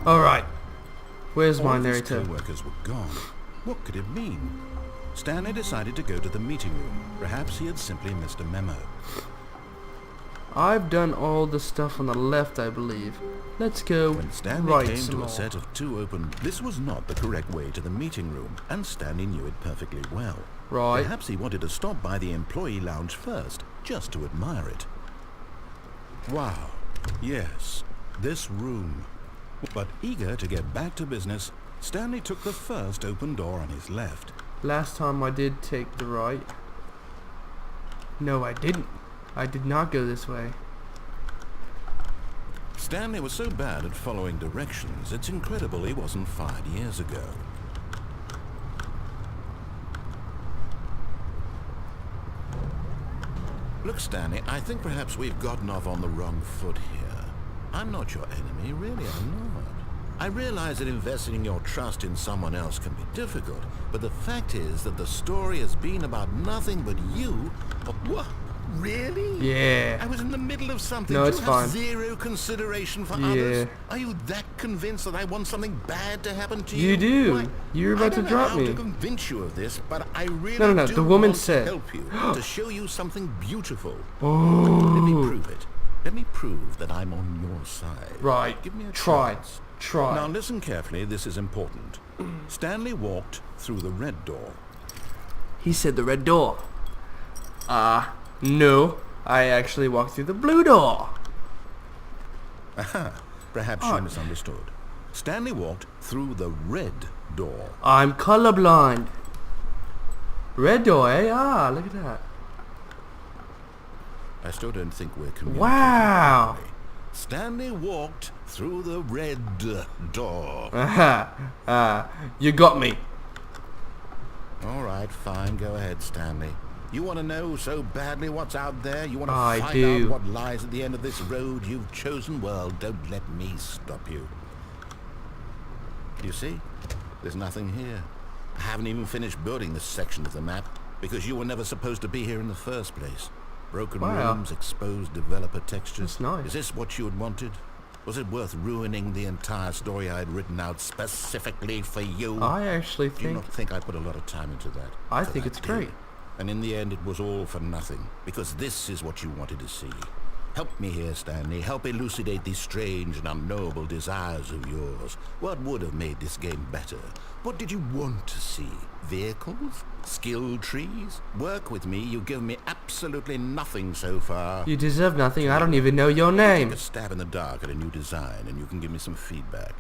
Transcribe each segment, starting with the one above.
Alright. Where's All my of his narrator? co-workers were gone. What could it mean? Stanley decided to go to the meeting room. Perhaps he had simply missed a memo. I've done all the stuff on the left, I believe. Let's go When Stanley right came some to more. a set of two open, this was not the correct way to the meeting room, and Stanley knew it perfectly well. Right. Perhaps he wanted to stop by the employee lounge first, just to admire it. Wow, yes, this room. But eager to get back to business, Stanley took the first open door on his left. Last time I did take the right. No, I didn't. I did not go this way. Stanley was so bad at following directions, it's incredible he wasn't fired years ago. Look, Stanley, I think perhaps we've gotten off on the wrong foot here. I'm not your enemy, really, I'm not. I realize that investing your trust in someone else can be difficult, but the fact is that the story has been about nothing but you. What? Really? Yeah. I was in the middle of something. No, Do it's you fine. have zero consideration for Yeah. others? Are you that convinced that I want something bad to happen to you? You do. Why, You're about to drop I don't know me. how to convince you of this, but I really No, do the woman want said. to help you, to show you something beautiful. Oh. Let me prove it. Let me prove that I'm on your side. Right. Give me a Try. chance. Try. Now listen carefully, this is important. Stanley walked through the red door. He said the red door. No. I actually walked through the blue door. Aha, perhaps you misunderstood. Stanley walked through the red door. I'm colorblind. Red door, eh? Ah, look at that. I still don't think we're communicating. Wow. properly. Stanley walked through the red door. Aha. You got me. All right, fine, go ahead, Stanley. You want to know so badly what's out there? You want to I find do. out what lies at the end of this road you've chosen? Well, don't let me stop you. You see? There's nothing here. I haven't even finished building this section of the map because you were never supposed to be here in the first place. Broken Wow. rooms, exposed developer textures. That's nice. Is this what you had wanted? Was it worth ruining the entire story I had written out specifically for you? I actually Do you think... not think I put a lot of time into that? I For think that it's day? great. And in the end, it was all for nothing, because this is what you wanted to see. Help me here, Stanley. Help elucidate these strange and unknowable desires of yours. What would have made this game better? What did you want to see? Vehicles? Skill trees? Work with me. You've given me absolutely nothing so far. You deserve nothing. I don't even know your Take name. a stab in the dark at a new design, and you can give me some feedback.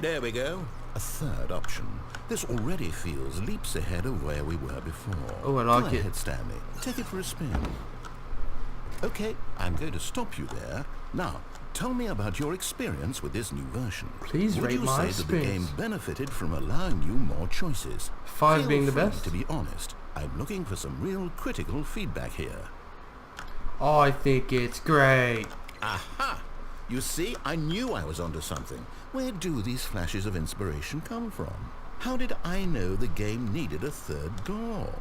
There we go. A third option. This already feels leaps ahead of where we were before. Oh, I like Go it. ahead, Stanley. Take it for a spin. Okay, I'm going to stop you there. Now, tell me about your experience with this new version. Please Would rate you my say that the game experience. benefited from allowing you more choices? 5 Feel being the free best. To be honest, I'm looking for some real critical feedback here. I think it's great. Aha! You see, I knew I was onto something. Where do these flashes of inspiration come from? How did I know the game needed a third door?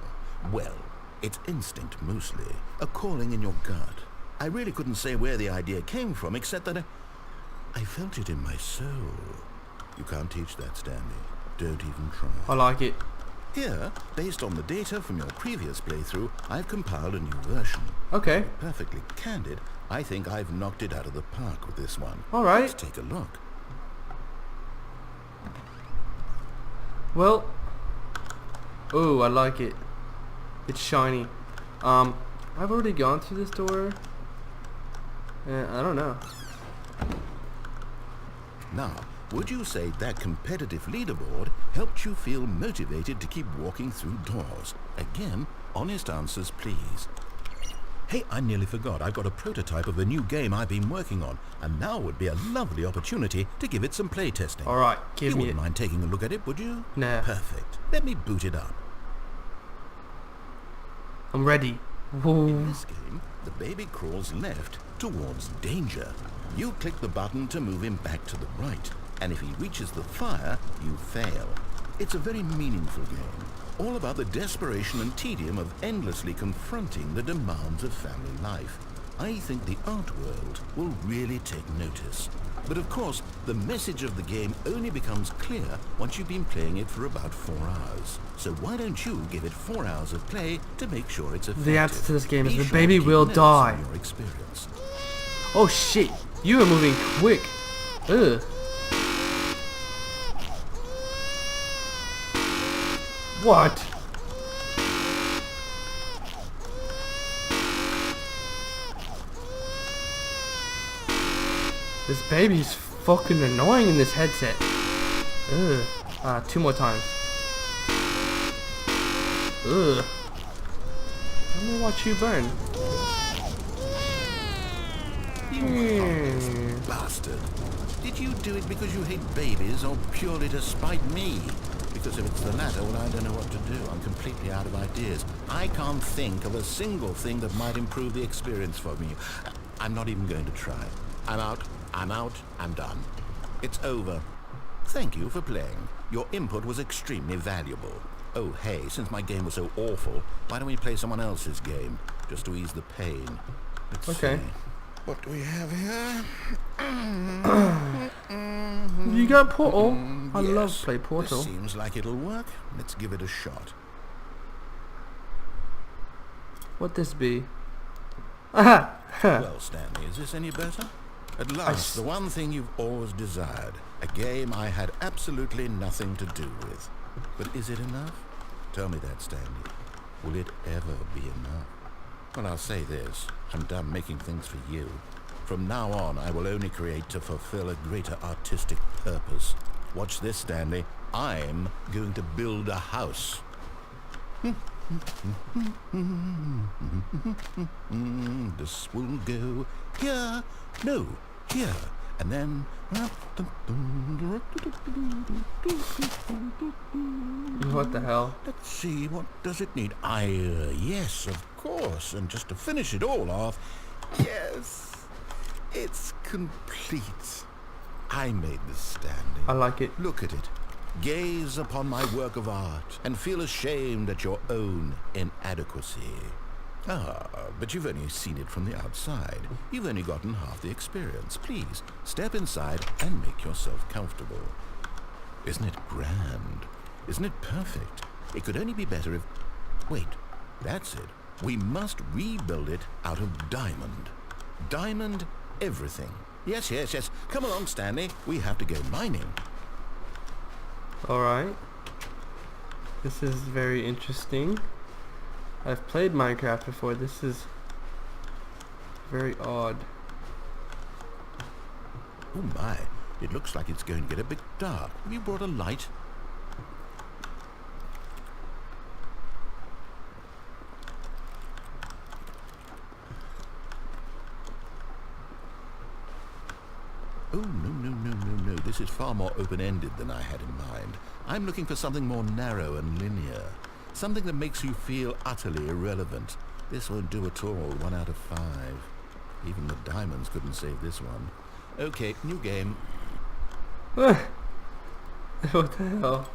Well, it's instinct mostly, a calling in your gut. I really couldn't say where the idea came from, except that I felt it in my soul. You can't teach that, Stanley. Don't even try. I like it. Here, based on the data from your previous playthrough, I've compiled a new version. Okay. Perfectly candid, I think I've knocked it out of the park with this one. All right. Let's take a look. Well. Oh, I like it. It's shiny. I've already gone through this door. I don't know. Now, would you say that competitive leaderboard helped you feel motivated to keep walking through doors? Again, honest answers, please. Hey, I nearly forgot. I've got a prototype of a new game I've been working on, and now would be a lovely opportunity to give it some play testing. All right, give You me wouldn't it. mind taking a look at it, would you? Nah. Perfect. Let me boot it up. I'm ready. In Whoa. this game, the baby crawls left towards danger. You click the button to move him back to the right, and if he reaches the fire, you fail. It's a very meaningful game, all about the desperation and tedium of endlessly confronting the demands of family life. I think the art world will really take notice. But of course, the message of the game only becomes clear once you've been playing it for about 4 hours. So why don't you give it 4 hours of play to make sure it's effective? The answer to this game is Be the sure baby to keep will notes die. on your experience. Oh shit! You are moving quick. Ugh. What? This baby's fucking annoying in this headset. Ugh. 2 more times. Ugh. Let me watch you burn. You heartless bastard. Did you do it because you hate babies or purely to spite me? Because if it's the latter, well, I don't know what to do. I'm completely out of ideas. I can't think of a single thing that might improve the experience for me. I'm not even going to try. I'm out. I'm done. It's over. Thank you for playing. Your input was extremely valuable. Oh, hey, since my game was so awful, why don't we play someone else's game? Just to ease the pain. Let's Okay. see. What do we have here? You got Portal? I Yes, love play Portal. This seems like it'll work. Let's give it a shot. What this be? Aha! Well, Stanley, is this any better? At last, the one thing you've always desired. A game I had absolutely nothing to do with. But is it enough? Tell me that, Stanley. Will it ever be enough? Well, I'll say this. I'm done making things for you. From now on, I will only create to fulfill a greater artistic purpose. Watch this, Stanley. I'm going to build a house. This will go here. No, here. And then... What the hell? Let's see, what does it need? Yes, of course. And just to finish it all off, yes, it's complete. I made this, Stanley. I like it. Look at it. Gaze upon my work of art and feel ashamed at your own inadequacy. Ah, but you've only seen it from the outside. You've only gotten half the experience. Please, step inside and make yourself comfortable. Isn't it grand? Isn't it perfect? It could only be better if... Wait, that's it. We must rebuild it out of diamond. Diamond everything. Yes, yes, yes. Come along, Stanley. We have to go mining. Alright. This is very interesting. I've played Minecraft before. This is very odd. Oh my, it looks like it's going to get a bit dark. Have you brought a light? Oh, no. This is far more open-ended than I had in mind. I'm looking for something more narrow and linear. Something that makes you feel utterly irrelevant. This won't do at all. 1 out of 5. Even the diamonds couldn't save this one. Okay, new game. What the hell?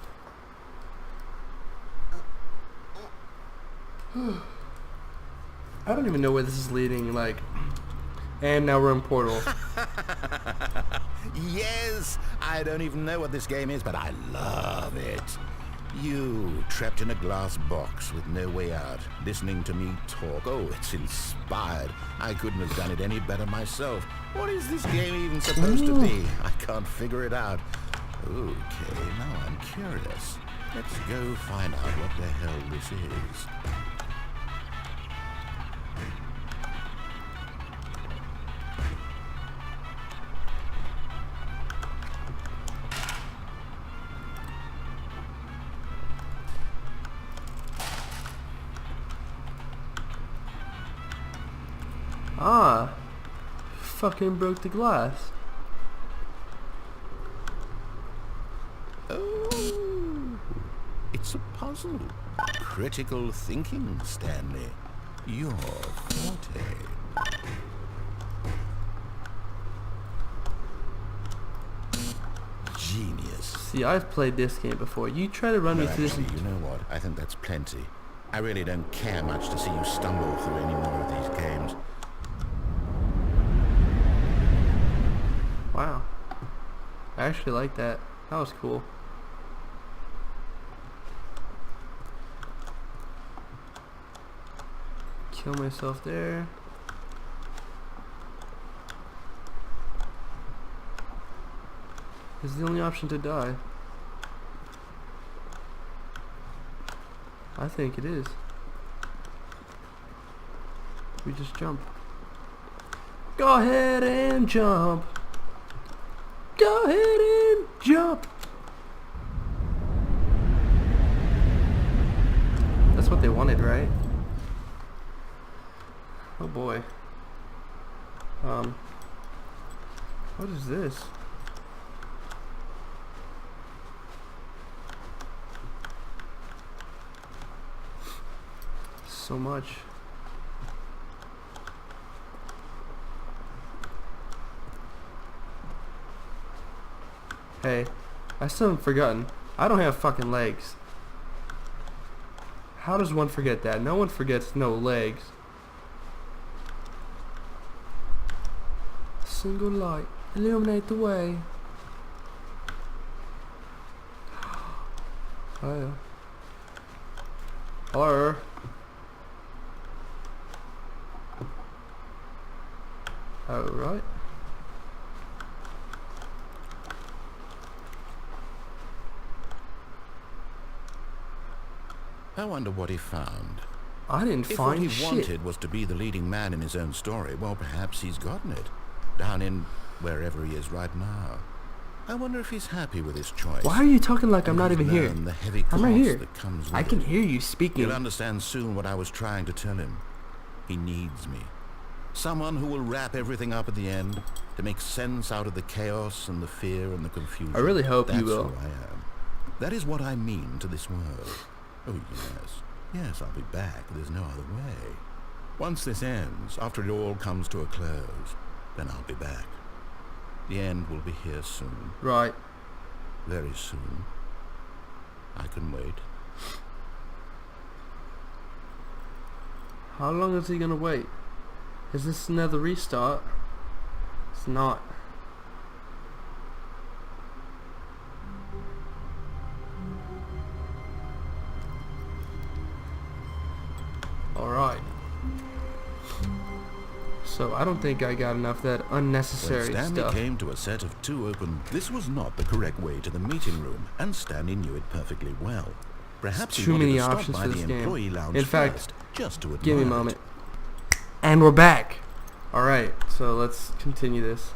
I don't even know where this is leading, like... And now we're in Portal. Yes! I don't even know what this game is, but I love it. You, trapped in a glass box with no way out, listening to me talk. Oh, it's inspired. I couldn't have done it any better myself. What is this game even supposed to be? I can't figure it out. Okay, now I'm curious. Let's go find out what the hell this is. Ah. Fucking broke the glass. Oh, it's a puzzle. Critical thinking, Stanley. Your forte. Genius. See, I've played this game before. You try to run me through this. Actually, you know what? I think that's plenty. I really don't care much to see you stumble through any more of these games. Wow. I actually like that. That was cool. Kill myself there. This is the only option to die. I think it is. We just jump. Go ahead and jump. Go ahead and jump. That's what they wanted, right? Oh boy. What is this? So much. Hey, I still haven't forgotten. I don't have fucking legs. How does one forget that? No one forgets no legs. Single light, illuminate the way. Oh yeah. Hello. Alright. I wonder what he found. I didn't If find what he shit. wanted was to be the leading man in his own story, well, perhaps he's gotten it. Down in wherever he is right now. I wonder if he's happy with his choice. Why are you talking like I'm And not he's even here? learned the heavy I'm right cost here. that comes with I can it. hear you speaking. He'll understand soon what I was trying to tell him. He needs me. Someone who will wrap everything up at the end to make sense out of the chaos and the fear and the confusion. I really hope That's you will. who I am. That is what I mean to this world. Oh, yes. Yes, I'll be back. There's no other way. Once this ends, after it all comes to a close, then I'll be back. The end will be here soon. Right. Very soon. I can wait. How long is he gonna wait? Is this another restart? It's not. Alright. So I don't think I got enough of that When unnecessary Stanley stuff. came to a set of two open, this was not the correct way to the meeting room, and Stanley knew it perfectly well. Perhaps he Too wanted many to stop options by for the this game. employee lounge In fact, first, just to admire Give me a it. moment. And we're back. Alright, so let's continue this.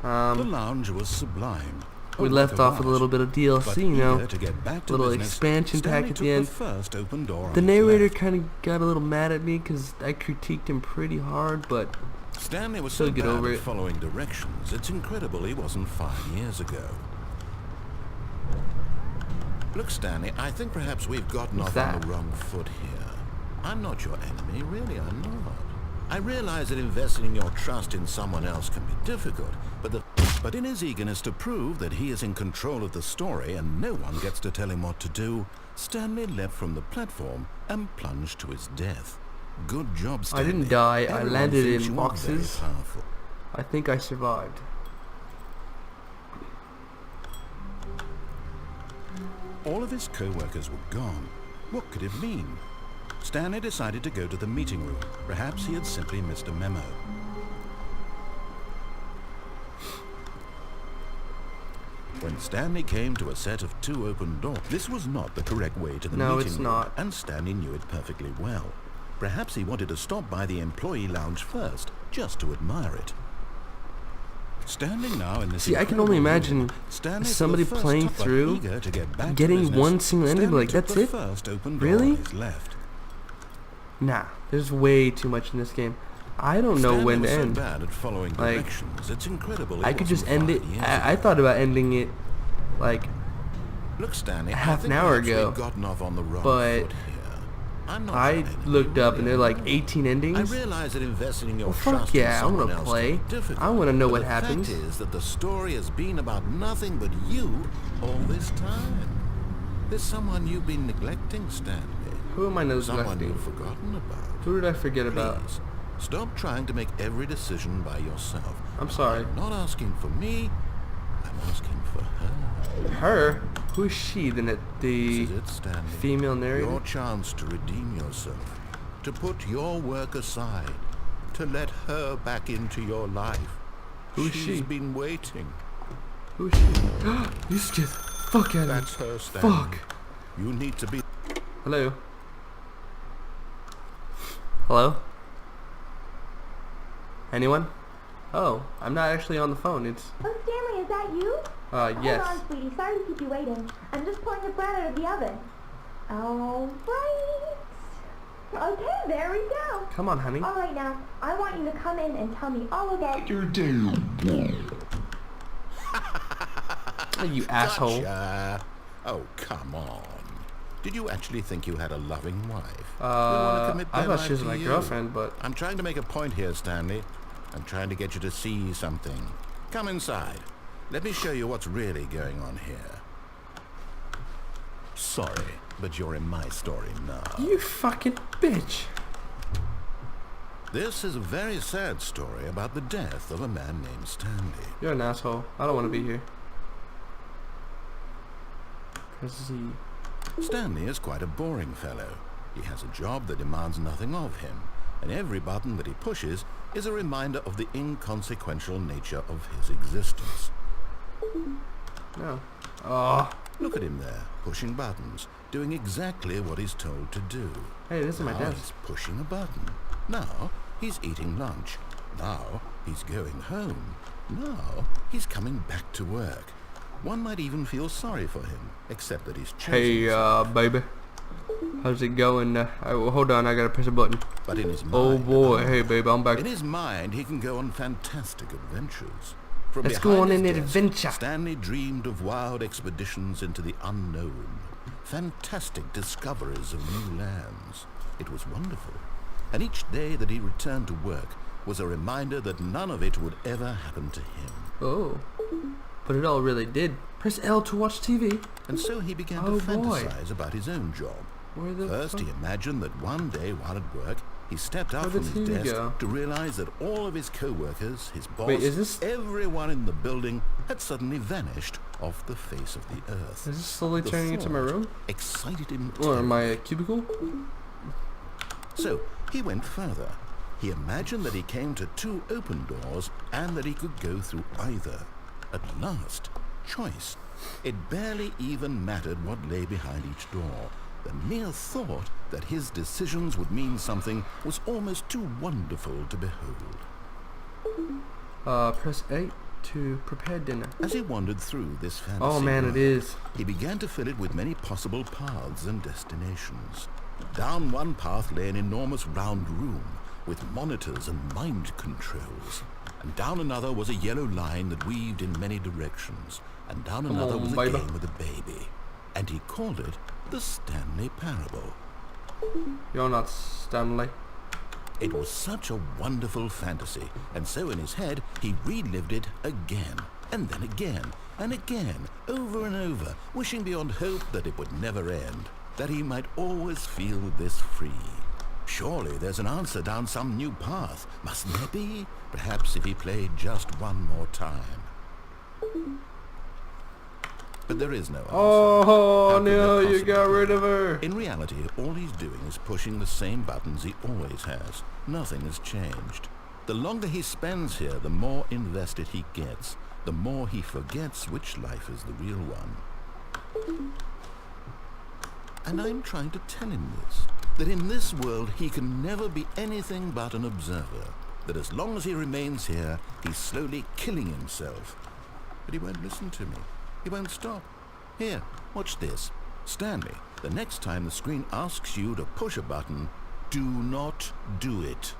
The lounge was sublime. We Oh, left like off with a little bit of But DLC, you know. eager to get back to Little business, expansion Stanley pack at took the end. first open door on The his narrator left. kind of got a little mad at me because I critiqued him pretty hard, but Stanley was Still so get bad over at it. following directions, it's incredible he wasn't 5 years ago. Look, Stanley, I think perhaps we've gotten What's off on that? the wrong foot here. I'm not your enemy, really, I'm not. I realize that investing your trust in someone else can be difficult, but in his eagerness to prove that he is in control of the story and no one gets to tell him what to do, Stanley leapt from the platform and plunged to his death. Good job, I Stanley. didn't die. I Everyone landed thinks in you are boxes. very powerful. I think I survived. All of his co-workers were gone. What could it mean? Stanley decided to go to the meeting room. Perhaps he had simply missed a memo. When Stanley came to a set of two open doors, this was not the correct way to the No, meeting it's room, not. and Stanley knew it perfectly well. Perhaps he wanted to stop by the employee lounge first, just to admire it. Standing now in this See, I can only incredible imagine room, Stanley for somebody the first playing time, but through, eager to get back to getting business, one single ending, Stanley like, took that's the it? first open door Really? on his left. Nah, there's way too much in this game. I don't know Stanley when to was so end. bad at following Like, directions, it's incredible. I it could just wasn't end it. 5 years I ago. thought about ending it, like, Look, Stanley, half I think an hour perhaps ago, we've gotten off on the wrong but foot here. I'm not I your enemy, looked up and really, there are I'm like not. 18 I endings. realize that investing in your Well, fuck trust yeah, I in wanna someone else play. can be difficult. I wanna know but what the happens. fact is that the story has been about nothing but you all this time. There's someone you've been neglecting, Stanley. Who am I Someone neglecting? you've forgotten about. Who did I forget about? Please, stop trying to make every decision by yourself. I'm sorry. I'm not asking for me, I'm I'm asking for her. Her? Who is she? The This is it, Stanley. female narrator? Your chance to redeem yourself, to put your work aside, to let her back into your life. Who is She's she? been waiting. Who is she? You scared the fuck out of me. That's her, Stanley. Fuck. You need to be... Hello? Hello? Anyone? Oh, I'm not actually on the phone. It's... Oh, Stanley, is that you? yes. Hold on, sweetie. Sorry to keep you waiting. I'm just pulling the bread out of the oven. All right. Okay, there we go. Come on, honey. All right, now, I want you to come in and tell me all about your Oh, you asshole. Gotcha. Oh, come on. Did you actually think you had a loving wife? I thought she was my girlfriend, but... I'm trying to make a point here, Stanley. I'm trying to get you to see something. Come inside. Let me show you what's really going on here. Sorry, but you're in my story now. You fucking bitch. This is a very sad story about the death of a man named Stanley. You're an asshole. I don't want to be here. Proceed. Stanley is quite a boring fellow. He has a job that demands nothing of him, and every button that he pushes is a reminder of the inconsequential nature of his existence. No. Oh. Look at him there, pushing buttons, doing exactly what he's told to do. Hey, this is my Now desk. he's pushing a button. Now he's eating lunch. Now he's going home. Now he's coming back to work. One might even feel sorry for him, except that he's chosen. Hey, baby. How's it going? Hold on, I gotta press a button. But in his mind, Oh boy, hey baby, I'm back. in his mind, he can go on fantastic adventures. From Let's go behind on his an desk, adventure. Stanley dreamed of wild expeditions into the unknown, fantastic discoveries of new lands. It was wonderful. And each day that he returned to work was a reminder that none of it would ever happen to him. Oh. But it all really did. Press L to watch TV. And so he began Oh, to boy. fantasize about his own job. Where the First, fuck? he imagined that one day while at work, he stepped out Where'd from the his TV desk go? to realize that all of his co-workers, his boss, Wait, is this- everyone in the building had suddenly vanished off the face of the earth. Is this slowly The turning into my thought room? excited him Or terribly. my cubicle? So he went further. He imagined that he came to two open doors and that he could go through either. At last, choice. It barely even mattered what lay behind each door. The mere thought that his decisions would mean something was almost too wonderful to behold. Press A to prepare dinner. As he wandered through this fantasy Oh man, world, it is. he began to fill it with many possible paths and destinations. Down one path lay an enormous round room with monitors and mind controls. And down another was a yellow line that weaved in many directions. And down Come another on, was a baby. game with a baby. And he called it the Stanley Parable. You're not Stanley. It was such a wonderful fantasy, and so in his head he relived it again, and then again, and again, over and over, wishing beyond hope that it would never end, that he might always feel this free. Surely there's an answer down some new path, mustn't there be? Perhaps if he played just one more time. But there is no answer. Oh How could there no, you possibly got be? rid of her. In reality, all he's doing is pushing the same buttons he always has. Nothing has changed. The longer he spends here, the more invested he gets, the more he forgets which life is the real one. And I'm trying to tell him this, that in this world he can never be anything but an observer, that as long as he remains here, he's slowly killing himself. But he won't listen to me. He won't stop. Here, watch this. Stanley, the next time the screen asks you to push a button, do not do it.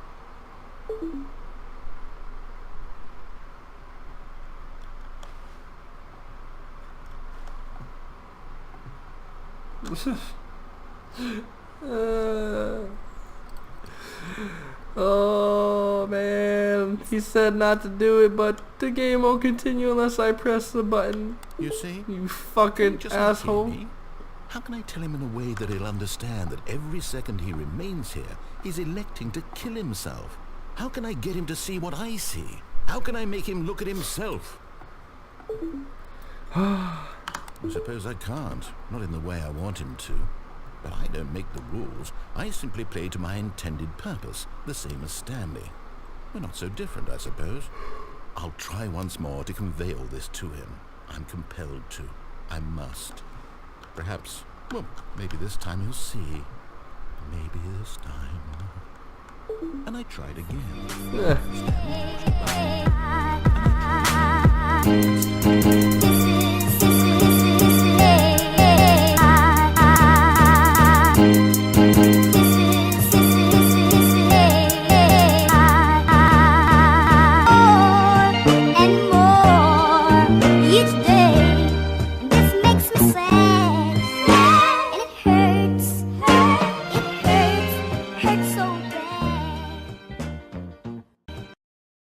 Oh man, he said not to do it, but the game won't continue unless I press the button. You see? You fucking Just not hear asshole. me. How can I tell him in a way that he'll understand that every second he remains here, he's electing to kill himself? How can I get him to see what I see? How can I make him look at himself? I suppose I can't. Not in the way I want him to. But I don't make the rules. I simply play to my intended purpose, the same as Stanley. We're not so different, I suppose. I'll try once more to convey all this to him. I'm compelled to. I must. Perhaps, well, maybe this time he'll see. Maybe this time. And I tried again. Yeah.